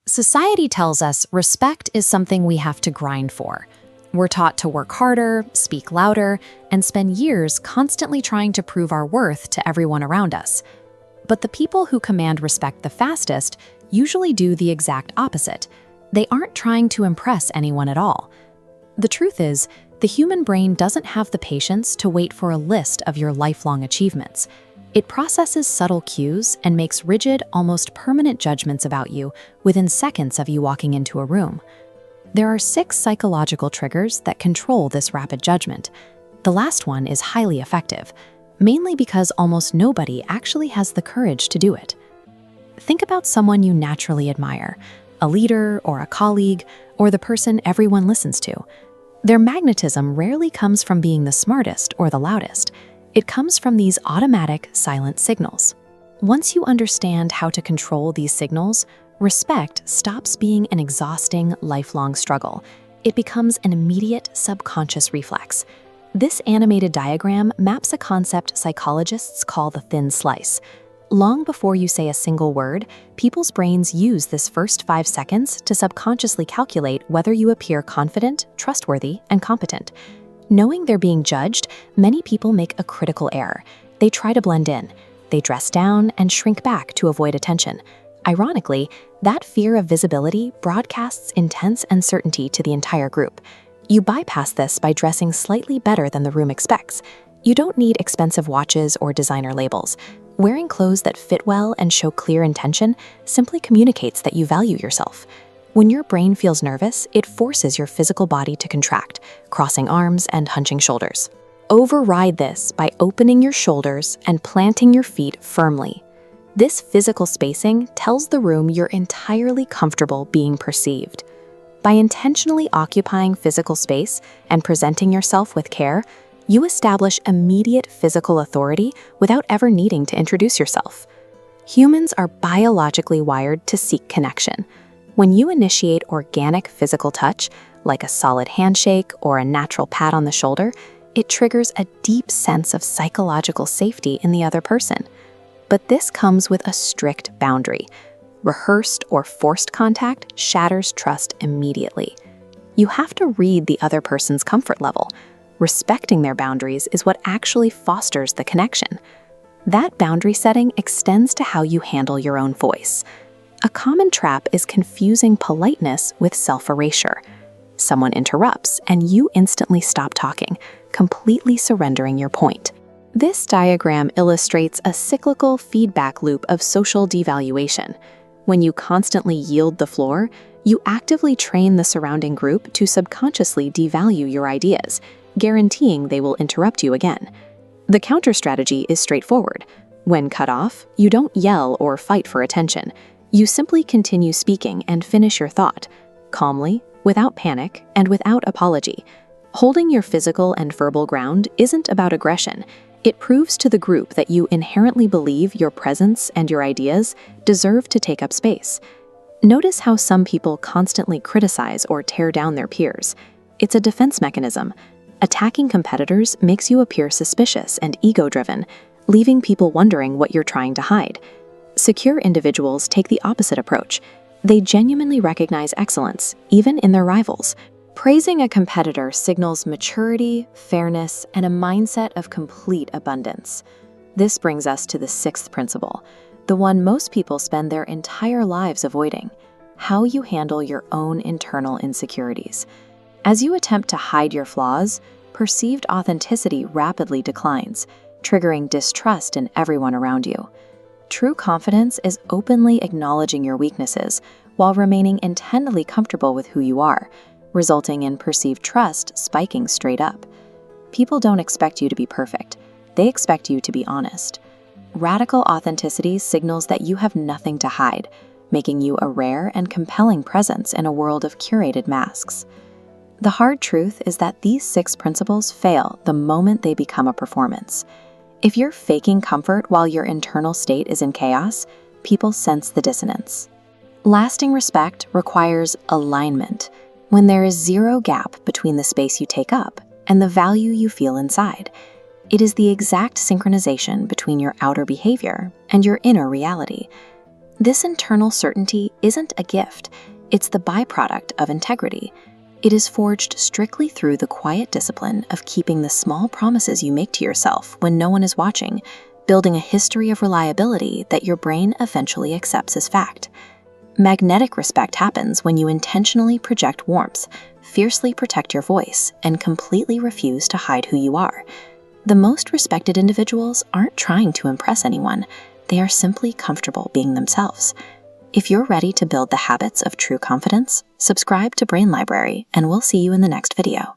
Society tells us respect is something we have to grind for. We're taught to work harder, speak louder, and spend years constantly trying to prove our worth to everyone around us. But the people who command respect the fastest usually do the exact opposite. They aren't trying to impress anyone at all. The truth is, the human brain doesn't have the patience to wait for a list of your lifelong achievements. It processes subtle cues and makes rigid, almost permanent judgments about you within seconds of you walking into a room. There are 6 psychological triggers that control this rapid judgment. The last one is highly effective, mainly because almost nobody actually has the courage to do it. Think about someone you naturally admire, a leader or a colleague, or the person everyone listens to. Their magnetism rarely comes from being the smartest or the loudest. It comes from these automatic, silent signals. Once you understand how to control these signals, respect stops being an exhausting, lifelong struggle. It becomes an immediate, subconscious reflex. This animated diagram maps a concept psychologists call the thin slice. Long before you say a single word, people's brains use this first 5 seconds to subconsciously calculate whether you appear confident, trustworthy, and competent. Knowing they're being judged, many people make a critical error. They try to blend in. They dress down and shrink back to avoid attention. Ironically, that fear of visibility broadcasts intense uncertainty to the entire group. You bypass this by dressing slightly better than the room expects. You don't need expensive watches or designer labels. Wearing clothes that fit well and show clear intention simply communicates that you value yourself. When your brain feels nervous, it forces your physical body to contract, crossing arms and hunching shoulders. Override this by opening your shoulders and planting your feet firmly. This physical spacing tells the room you're entirely comfortable being perceived. By intentionally occupying physical space and presenting yourself with care, you establish immediate physical authority without ever needing to introduce yourself. Humans are biologically wired to seek connection. When you initiate organic physical touch, like a solid handshake or a natural pat on the shoulder, it triggers a deep sense of psychological safety in the other person. But this comes with a strict boundary. Rehearsed or forced contact shatters trust immediately. You have to read the other person's comfort level. Respecting their boundaries is what actually fosters the connection. That boundary setting extends to how you handle your own voice. A common trap is confusing politeness with self-erasure. Someone interrupts, and you instantly stop talking, completely surrendering your point. This diagram illustrates a cyclical feedback loop of social devaluation. When you constantly yield the floor, you actively train the surrounding group to subconsciously devalue your ideas, guaranteeing they will interrupt you again. The counter strategy is straightforward. When cut off, you don't yell or fight for attention. You simply continue speaking and finish your thought, calmly, without panic, and without apology. Holding your physical and verbal ground isn't about aggression. It proves to the group that you inherently believe your presence and your ideas deserve to take up space. Notice how some people constantly criticize or tear down their peers. It's a defense mechanism. Attacking competitors makes you appear suspicious and ego-driven, leaving people wondering what you're trying to hide. Secure individuals take the opposite approach. They genuinely recognize excellence, even in their rivals. Praising a competitor signals maturity, fairness, and a mindset of complete abundance. This brings us to the 6th principle, the one most people spend their entire lives avoiding: how you handle your own internal insecurities. As you attempt to hide your flaws, perceived authenticity rapidly declines, triggering distrust in everyone around you. True confidence is openly acknowledging your weaknesses while remaining intensely comfortable with who you are, resulting in perceived trust spiking straight up. People don't expect you to be perfect. They expect you to be honest. Radical authenticity signals that you have nothing to hide, making you a rare and compelling presence in a world of curated masks. The hard truth is that these 6 principles fail the moment they become a performance. If you're faking comfort while your internal state is in chaos, people sense the dissonance. Lasting respect requires alignment, when there is zero gap between the space you take up and the value you feel inside. It is the exact synchronization between your outer behavior and your inner reality. This internal certainty isn't a gift, it's the byproduct of integrity. It is forged strictly through the quiet discipline of keeping the small promises you make to yourself when no one is watching, building a history of reliability that your brain eventually accepts as fact. Magnetic respect happens when you intentionally project warmth, fiercely protect your voice, and completely refuse to hide who you are. The most respected individuals aren't trying to impress anyone. They are simply comfortable being themselves. If you're ready to build the habits of true confidence, subscribe to Brain Library, and we'll see you in the next video.